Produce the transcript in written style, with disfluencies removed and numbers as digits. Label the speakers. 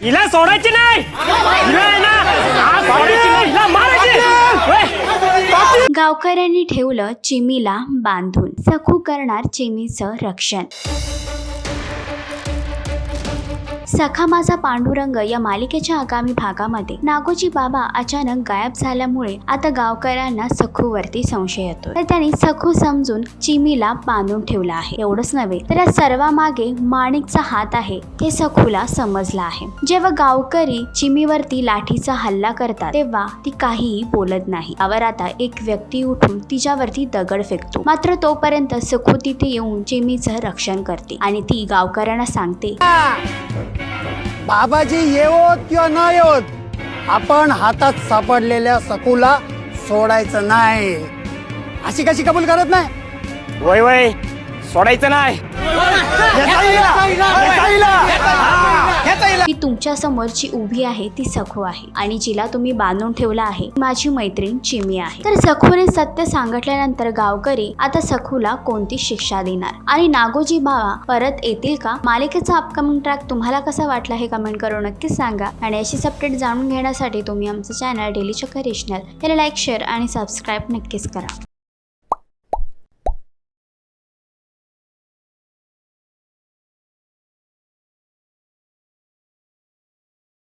Speaker 1: हिला सोडायची नाही, हिला आहे ना, आज सोडायची नाही, हिला मारायची.
Speaker 2: गावकऱ्यांनी ठेवलं चिमीला बांधून. सखू करणार चिमीचं रक्षण. सखा माझा पांडुरंग या मालिकेच्या आगामी भागामध्ये नागोजी बाबा अचानक गायब झाल्यामुळे आता गावकऱ्यांना सखूवरती संशय येतो. तर त्यांनी सखू समजून चिमीला बांधून ठेवला आहे. एवढंच नव्हे तर या सर्वामागे माणिकचा हात आहे हे सखूला समजलं आहे. जेव्हा गावकरी चिमीवरती लाठीचा हल्ला करतात तेव्हा ती काहीही बोलत नाही. यावर आता एक व्यक्ती उठून तिच्यावरती दगड फेकतो. मात्र तोपर्यंत सखू तिथे येऊन चिमीचं रक्षण करते आणि ती गावकऱ्यांना सांगते,
Speaker 3: बाबाजी येवोत किंवा न येवोत, आपण हातात सापडलेल्या सखूला सोडायचं नाही. अशी कशी कबूल करत नाही?
Speaker 1: वय वय सोडायचं नाही.
Speaker 2: की तुमच्या समोरची उभी आहे ती सखू आहे आणि जिला तुम्ही बांधून ठेवला आहे माझी मैत्रीण चिमी आहे. तर सखूने सत्य सांगितल्यानंतर गावकरी आता सखूला कोणती शिक्षा देणार आणि नागोजी बाबा परत येतील का? मालिकेचा अपकमिंग ट्रॅक तुम्हाला कसा वाटला हे कमेंट करून नक्कीच सांगा. आणि अशीच अपडेट जाणून घेण्यासाठी तुम्ही आमचं चॅनल डेली चक्कर रिजनल याला लाईक, शेअर आणि सबस्क्राईब नक्कीच करा.